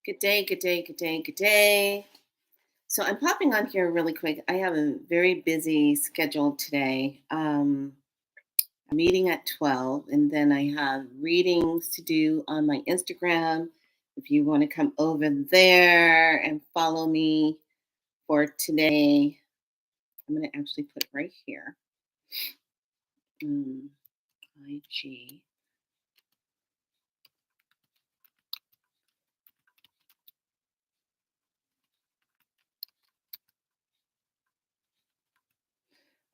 Good day, good day, good day, good day. So I'm popping on here really quick. I have a very busy schedule today. A meeting at 12, and then I have readings to do on my Instagram. If you want to come over there and follow me for today, I'm going to actually put it right here. Um, IG.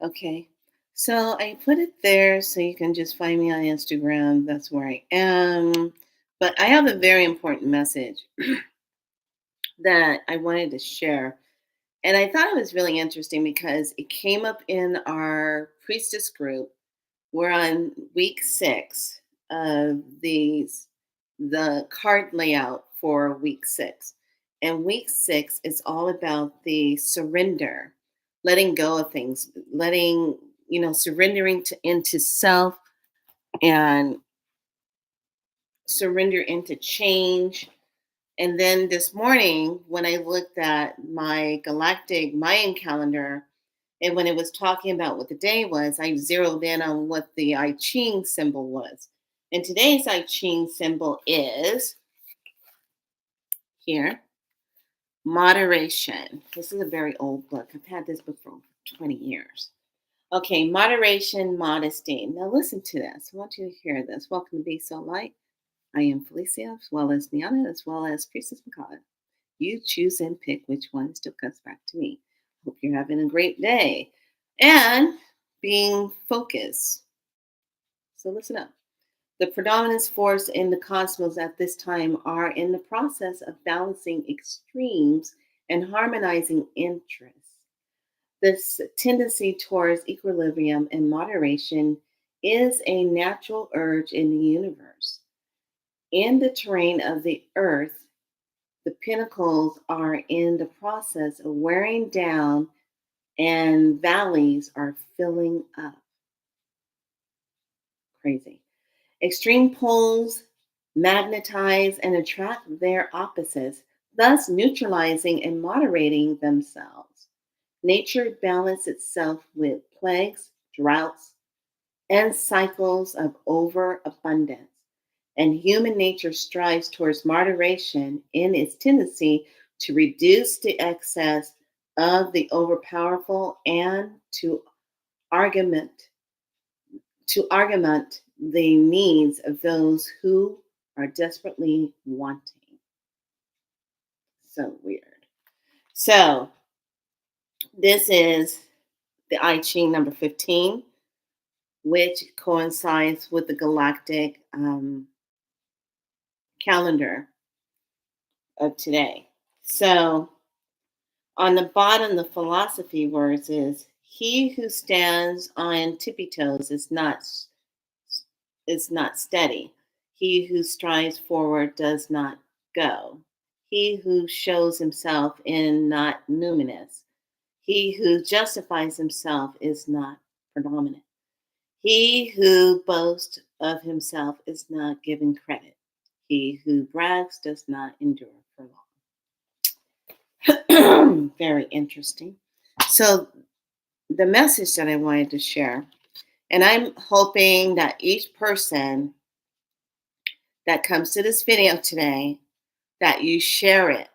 Okay. So I put it there so you can just find me on Instagram. That's where I am. But I have a very important message that I wanted to share. And I thought it was really interesting because it came up in our priestess group. We're on week 6 of the card layout for week 6. And week 6 is all about the surrender, letting go of things, surrendering into self and surrender into change. And then this morning, when I looked at my galactic Mayan calendar, and when it was talking about what the day was, I zeroed in on what the I Ching symbol was. And today's I Ching symbol is here moderation. This is a very old book. I've had this book for 20 years. Okay, moderation, modesty. Now listen to this. I want you to hear this. Welcome to Be So Light. I am Felicia, as well as Niana, as well as Priestess Makata. You choose and pick which one still comes back to me. Hope you're having a great day and being focused. So listen up. The predominant force in the cosmos at this time are in the process of balancing extremes and harmonizing interests. This tendency towards equilibrium and moderation is a natural urge in the universe. In the terrain of the earth, the pinnacles are in the process of wearing down and valleys are filling up. Crazy. Extreme poles magnetize and attract their opposites, thus neutralizing and moderating themselves. Nature balances itself with plagues, droughts, and cycles of overabundance. And human nature strives towards moderation in its tendency to reduce the excess of the overpowerful and argument to argument the needs of those who are desperately wanting. So weird. So this is the I Ching number 15, which coincides with the galactic calendar of today. So on the bottom, the philosophy words is he who stands on tippy toes is not steady. He who strives forward does not go. He who shows himself is not numinous. He who justifies himself is not predominant. He who boasts of himself is not given credit. He who brags does not endure for long. Very interesting. So, the message that I wanted to share, and I'm hoping that each person that comes to this video today, that you share it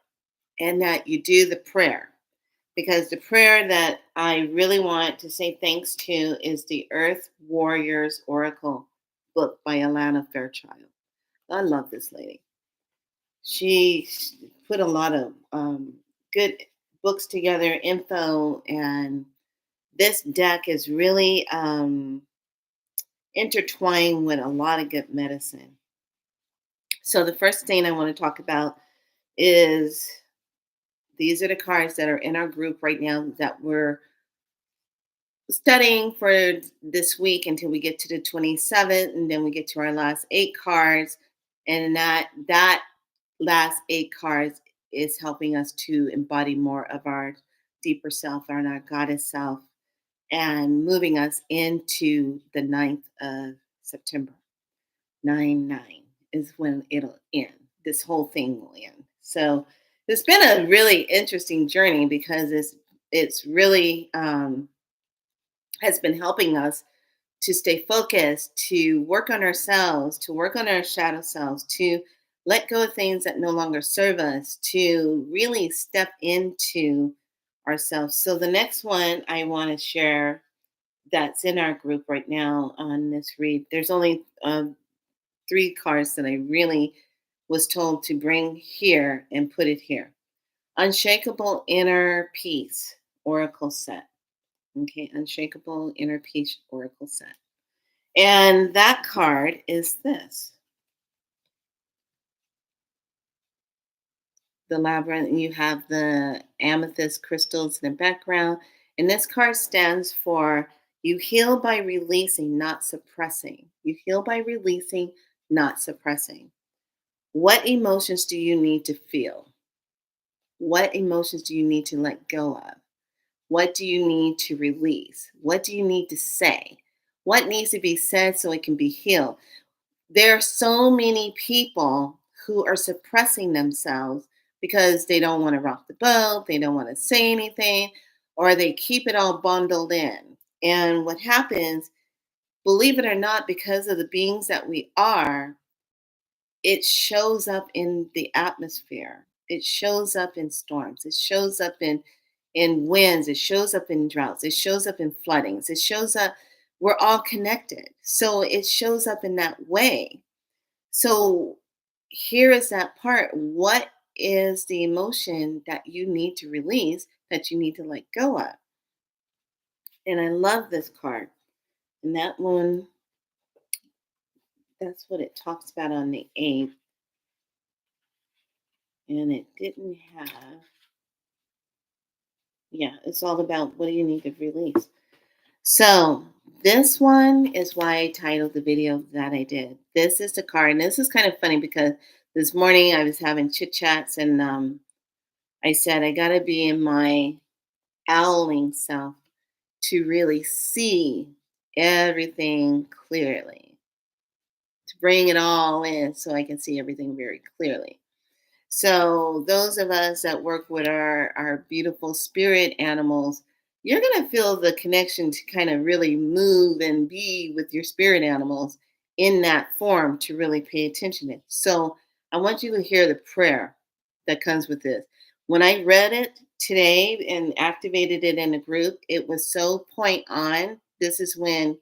and that you do the prayer. Because the prayer that I really want to say thanks to is the Earth Warriors Oracle book by Alana Fairchild. I love this lady. She put a lot of good books together, info, and this deck is really intertwined with a lot of good medicine. So the first thing I want to talk about is these are the cards that are in our group right now that we're studying for this week until we get to the 27th, and then we get to our last 8 cards. And that last 8 cards is helping us to embody more of our deeper self and our goddess self and moving us into the 9th of September. 9/9 is when it'll end. This whole thing will end. So it's been a really interesting journey because it's really has been helping us to stay focused, to work on ourselves, to work on our shadow selves, to let go of things that no longer serve us, to really step into ourselves. So the next one I want to share that's in our group right now on this read, there's only three cards that I really was told to bring here and put it here. Unshakable Inner Peace Oracle Set. Okay, Unshakable Inner Peace Oracle Set. And that card is this, the labyrinth, and you have the amethyst crystals in the background. And this card stands for you heal by releasing, not suppressing. You heal by releasing, not suppressing. What emotions do you need to feel? What emotions do you need to let go of? What do you need to release? What do you need to say? What needs to be said so it can be healed? There are so many people who are suppressing themselves because they don't want to rock the boat, they don't want to say anything, or they keep it all bundled in. And what happens, believe it or not, because of the beings that we are, it shows up in the atmosphere. It shows up in storms. It shows up in winds. It shows up in droughts. It shows up in floodings. It shows up. We're all connected, so it shows up in that way. So here is that part. What is the emotion that you need to release, that you need to let go of? And I love this card. And that one, that's what it talks about on the 8th. And it didn't have, yeah, it's all about what do you need to release. So this one is why I titled the video that I did. This is the card. And this is kind of funny because this morning I was having chit chats and I said, I got to be in my owling self to really see everything clearly, to bring it all in so I can see everything very clearly. So those of us that work with our beautiful spirit animals, you're going to feel the connection to kind of really move and be with your spirit animals in that form to really pay attention to it. So I want you to hear the prayer that comes with this. When I read it today and activated it in a group, it was so point on. This is when,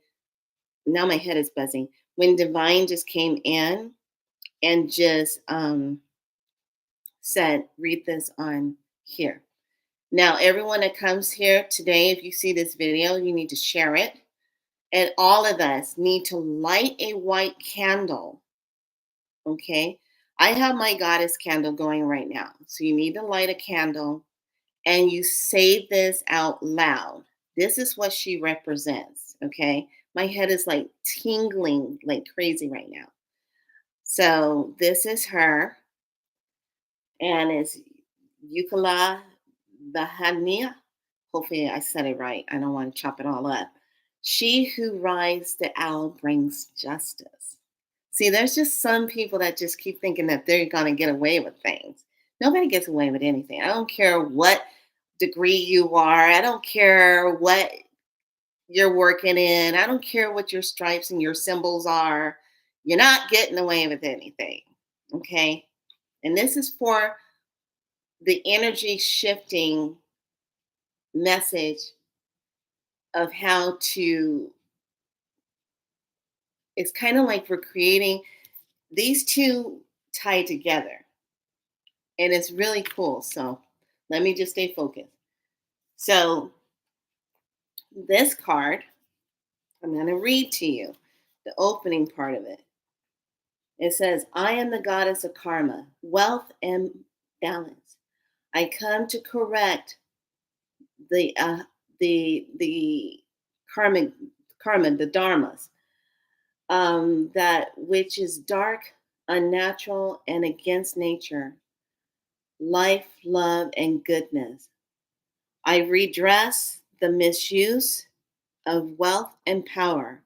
now my head is buzzing, when Divine just came in and just said, read this on here. Now, everyone that comes here today, if you see this video, you need to share it. And all of us need to light a white candle. Okay. I have my goddess candle going right now. So you need to light a candle and you say this out loud. This is what she represents. Okay. My head is like tingling like crazy right now. So this is her, and it's Uluka Vahini. Hopefully, I said it right. I don't want to chop it all up. She who rides the owl brings justice. See, there's just some people that just keep thinking that they're going to get away with things. Nobody gets away with anything. I don't care what degree you are. I don't care what you're working in. I don't care what your stripes and your symbols are. You're not getting away with anything. Okay. And this is for the energy shifting message of how to, it's kind of like we're creating these two tied together, and it's really cool. So let me just stay focused. So this card, I'm going to read to you the opening part of it. It says, I am the goddess of karma, wealth, and balance. I come to correct the the karmic karma, the dharmas, that which is dark, unnatural, and against nature, life, love, and goodness. I redress the misuse of wealth and power.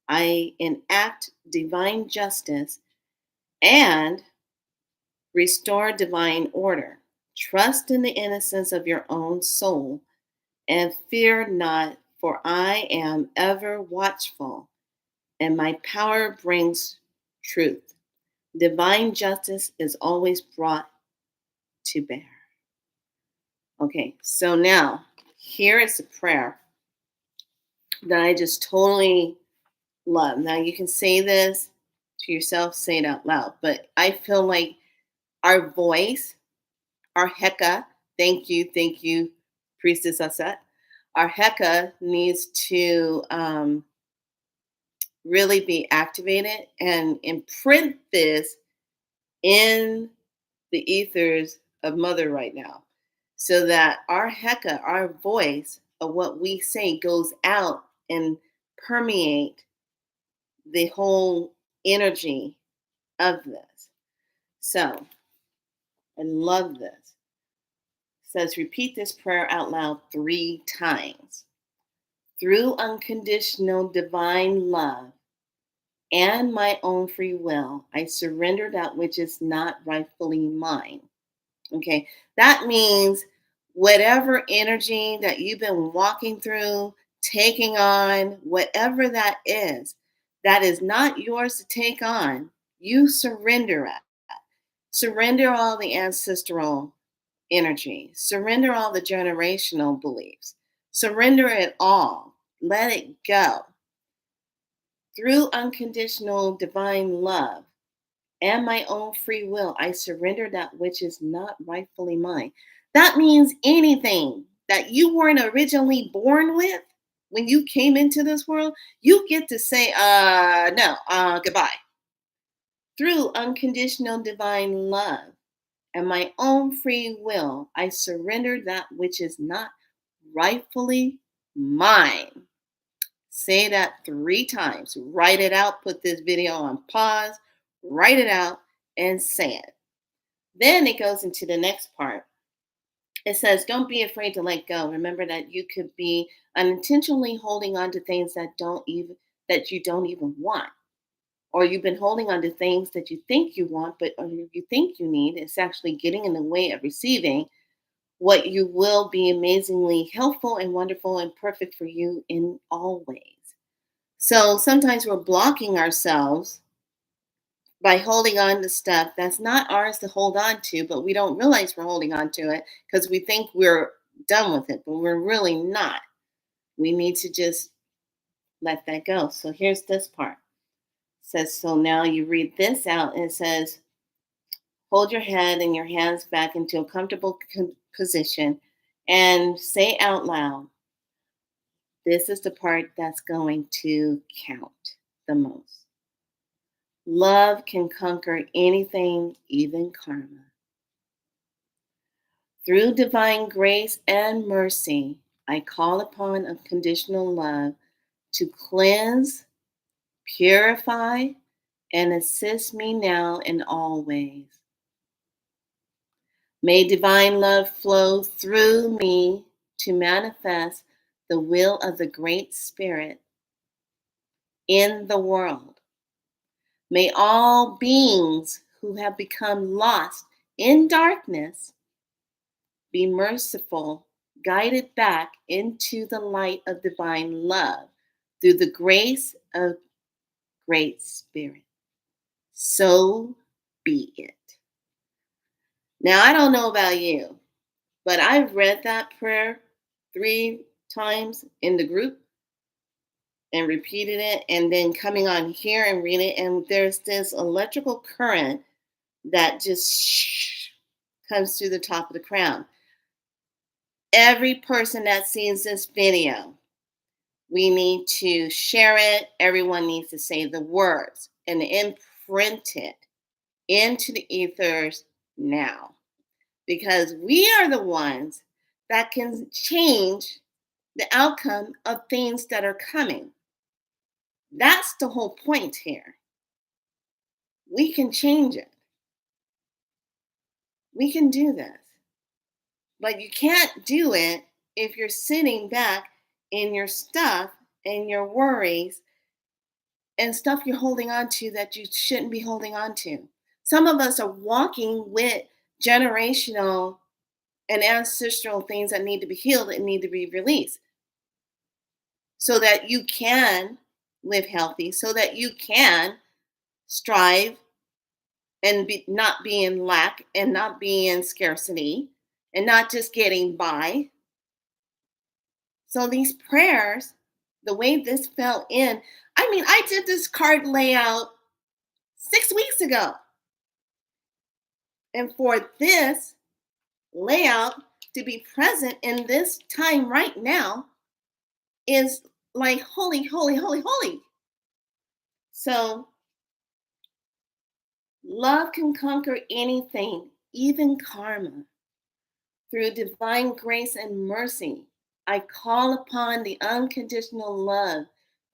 I enact divine justice and Restore divine order. Trust in the innocence of your own soul and fear not, for I am ever watchful, and my power brings truth. Divine justice is always brought to bear. Okay, so now here is a prayer that I just totally love. Now you can say this to yourself, say it out loud, but I feel like our voice, our Heka, thank you, Priestess Aset, our Heka needs to really be activated and imprint this in the ethers of Mother right now, so that our Heka, our voice of what we say goes out and permeate the whole energy of this. So I love this. It says, repeat this prayer out loud 3 times. Through unconditional divine love and my own free will, I surrender that which is not rightfully mine. Okay, that means whatever energy that you've been walking through, taking on, whatever that is not yours to take on, you surrender it. Surrender all the ancestral energy, surrender all the generational beliefs, surrender it all, let it go. Through unconditional divine love and my own free will, I surrender that which is not rightfully mine. That means anything that you weren't originally born with when you came into this world, you get to say, no, goodbye. Through unconditional divine love and my own free will, I surrender that which is not rightfully mine. Say that 3 times. Write it out. Put this video on pause. Write it out and say it. Then it goes into the next part. It says, don't be afraid to let go. Remember that you could be unintentionally holding on to things that you don't even want. Or you've been holding on to things that you think you want, but or you think you need. It's actually getting in the way of receiving what you will be amazingly helpful and wonderful and perfect for you in all ways. So sometimes we're blocking ourselves by holding on to stuff that's not ours to hold on to, but we don't realize we're holding on to it because we think we're done with it, but we're really not. We need to just let that go. So here's this part. It says, so now you read this out, and it says, hold your head and your hands back into a comfortable position and say out loud, this is the part that's going to count the most. Love can conquer anything, even karma. Through divine grace and mercy, I call upon unconditional love to cleanse, purify, and assist me now in all ways. May divine love flow through me to manifest the will of the Great Spirit in the world. May all beings who have become lost in darkness be merciful, guided back into the light of divine love through the grace of Great Spirit. So be it. Now, I don't know about you, but I've read that prayer 3 times in the group and repeated it, and then coming on here and reading it, and there's this electrical current that just comes through the top of the crown. Every person that sees this video, we need to share it. Everyone needs to say the words and imprint it into the ethers now. Because we are the ones that can change the outcome of things that are coming. That's the whole point here. We can change it. We can do this. But you can't do it if you're sitting back in your stuff and your worries and stuff you're holding on to that you shouldn't be holding on to. Some of us are walking with generational and ancestral things that need to be healed and need to be released so that you can live healthy, so that you can strive and not be in lack and not be in scarcity and not just getting by. So these prayers, the way this fell in, I mean, I did this card layout 6 weeks ago. And for this layout to be present in this time right now is like holy, holy, holy, holy. So love can conquer anything, even karma. Through divine grace and mercy, I call upon the unconditional love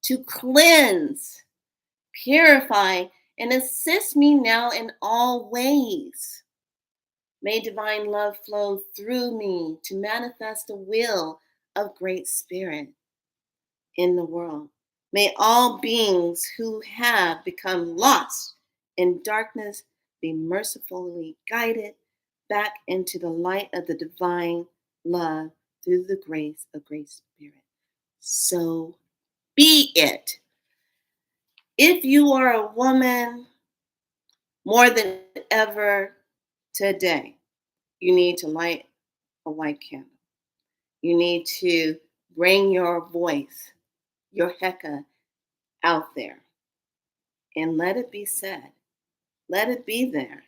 to cleanse, purify, and assist me now in all ways. May divine love flow through me to manifest the will of Great Spirit in the world. May all beings who have become lost in darkness be mercifully guided back into the light of the divine love through the grace of Great Spirit. So be it. If you are a woman, more than ever today, you need to light a white candle. You need to bring your voice, your Heka, out there and let it be said. Let it be there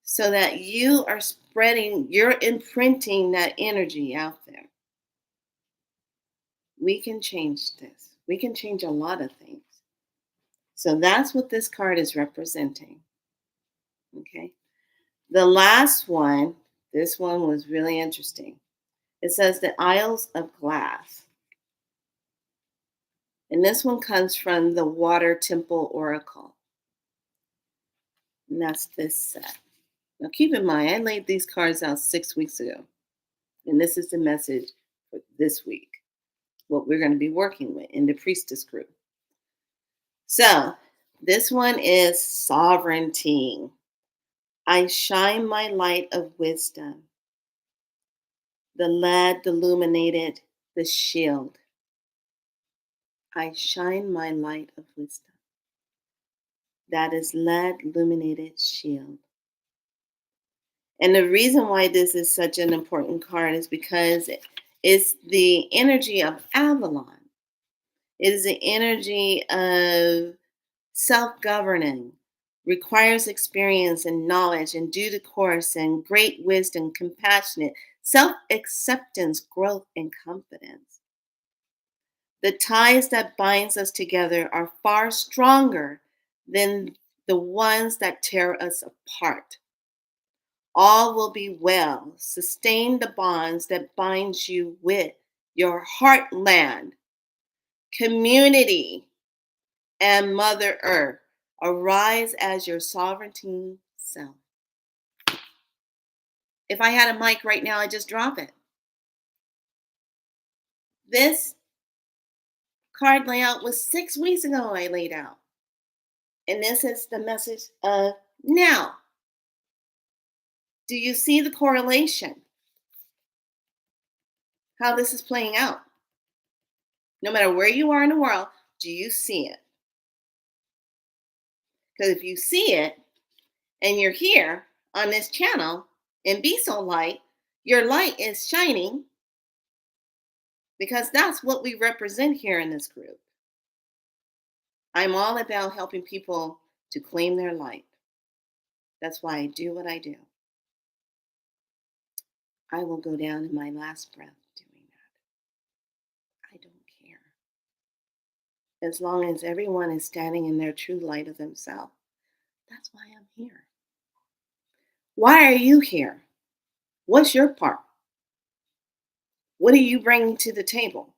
so that you are spreading, you're imprinting that energy out there. We can change this. We can change a lot of things. So that's what this card is representing. Okay. The last one, this one was really interesting. It says the Isles of Glass. And this one comes from the Water Temple Oracle. And that's this set. Now keep in mind, I laid these cards out 6 weeks ago. And this is the message for this week, what we're going to be working with in the priestess group. So this one is sovereignty. I shine my light of wisdom. The lead illuminated the shield. I shine my light of wisdom. That is lead illuminated shield. And the reason why this is such an important card is because it's the energy of Avalon. It is the energy of self-governing, requires experience and knowledge and due to course and great wisdom, compassionate, self-acceptance, growth, and confidence. The ties that binds us together are far stronger than the ones that tear us apart. All will be well. Sustain the bonds that bind you with your heartland, community, and Mother Earth. Arise as your sovereignty self. If I had a mic right now, I'd just drop it. This card layout was 6 weeks ago I laid out. And this is the message of now. Do you see the correlation? How this is playing out? No matter where you are in the world, do you see it? Because if you see it and you're here on this channel and be so light, your light is shining because that's what we represent here in this group. I'm all about helping people to claim their light. That's why I do what I do. I will go down in my last breath doing that. I don't care. As long as everyone is standing in their true light of themselves. That's why I'm here. Why are you here? What's your part? What are you bringing to the table?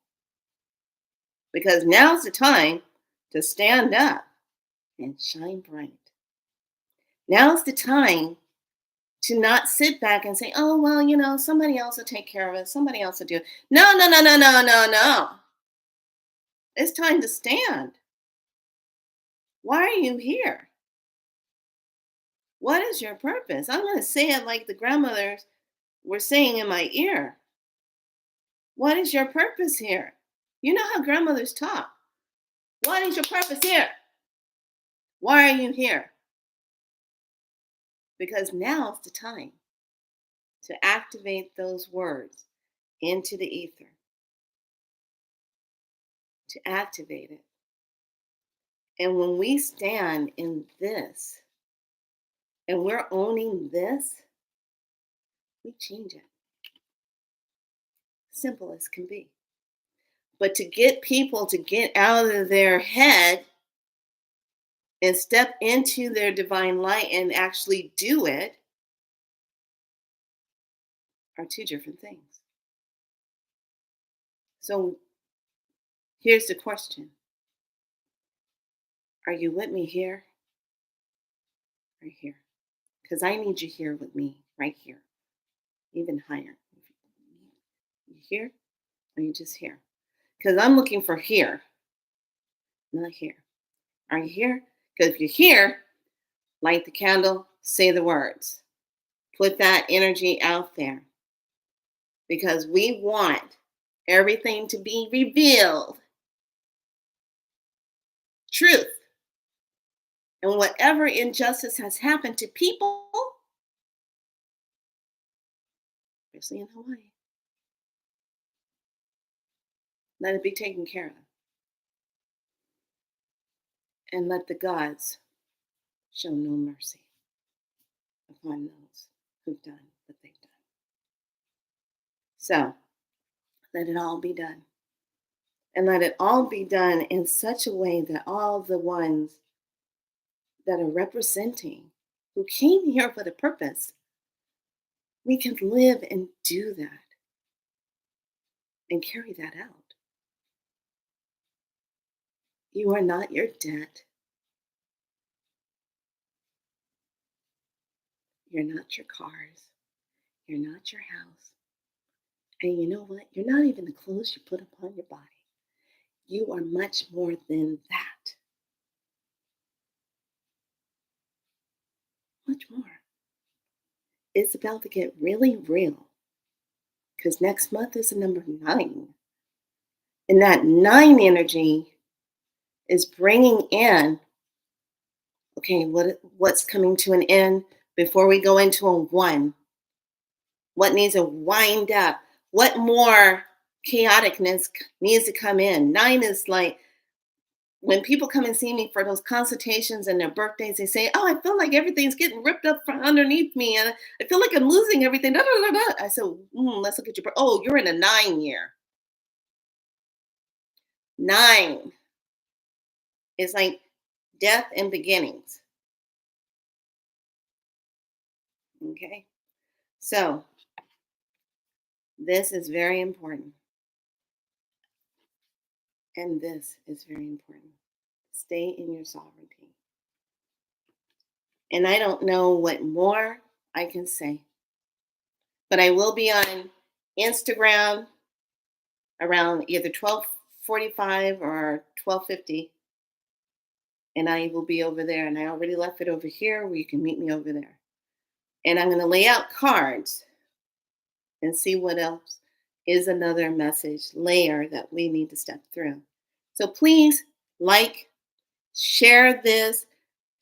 Because now's the time to stand up and shine bright. Now's the time to not sit back and say, oh, well, somebody else will take care of it. Somebody else will do it. No, no, no, no, no, no, no. It's time to stand. Why are you here? What is your purpose? I'm going to say it like the grandmothers were saying in my ear. What is your purpose here? You know how grandmothers talk. What is your purpose here? Why are you here? Because now's the time to activate those words into the ether, to activate it. And when we stand in this and we're owning this, we change it. Simple as can be. But to get people to get out of their head and step into their divine light and actually do it are two different things. So here's the question. Are you with me here? Right here. Because I need you here with me, right here. Even higher. You here? Or you just here? Because I'm looking for here, not here. Are you here? Because if you're here, light the candle, say the words. Put that energy out there. Because we want everything to be revealed. Truth. And whatever injustice has happened to people, especially in Hawaii, let it be taken care of. And let the gods show no mercy upon those who've done what they've done. So let it all be done. And let it all be done in such a way that all the ones that are representing, who came here for the purpose, we can live and do that and carry that out. You are not your debt. You're not your cars. You're not your house. And you know what? You're not even the clothes you put upon your body. You are much more than that. Much more. It's about to get really real. Because next month is the number 9. And that 9 energy is bringing in, okay, what's coming to an end before we go into a 1? What needs to wind up? What more chaoticness needs to come in? 9 is like when people come and see me for those consultations and their birthdays, they say, "Oh, I feel like everything's getting ripped up from underneath me, and I feel like I'm losing everything." Da, da, da, da. I said, "Let's look at your birth. Oh, you're in a 9 year. 9 is like death and beginnings." Okay, so this is very important, and this is very important. Stay in your sovereignty. And I don't know what more I can say, but I will be on Instagram around either 12:45 or 12:50, and I will be over there. And I already left it over here where you can meet me over there. And I'm going to lay out cards and see what else is another message layer that we need to step through. So please like, share this,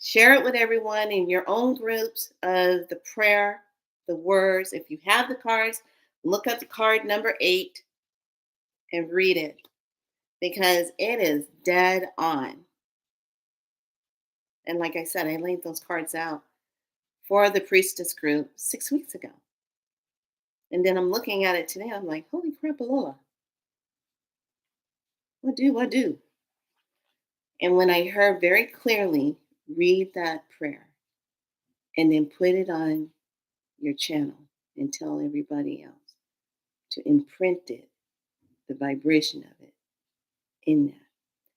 share it with everyone in your own groups of the prayer, the words. If you have the cards, look up the card number 8 and read it because it is dead on. And like I said, I laid those cards out for the priestess group 6 weeks ago. And then I'm looking at it today. I'm like, holy crap, Alola. What do? And when I heard very clearly, read that prayer and then put it on your channel and tell everybody else to imprint it, the vibration of it in that.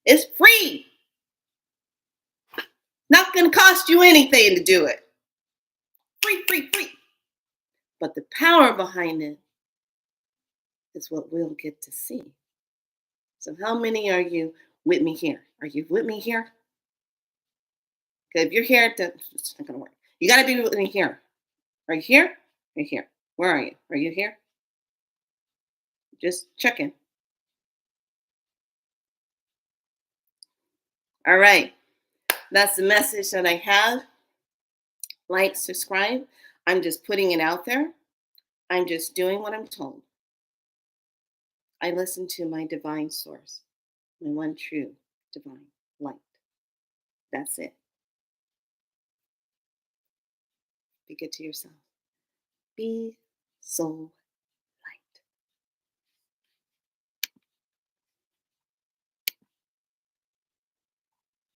It's free. Not going to cost you anything to do it. Free. But the power behind it is what we'll get to see. So how many are you with me here? Are you with me here? Because if you're here, it's not going to work. You got to be in here. Are you here? Are you here? Where are you? Are you here? Just checking. All right. That's the message that I have. Like, subscribe. I'm just putting it out there. I'm just doing what I'm told. I listen to my divine source, my one true divine light. That's it. Be good to yourself. Be so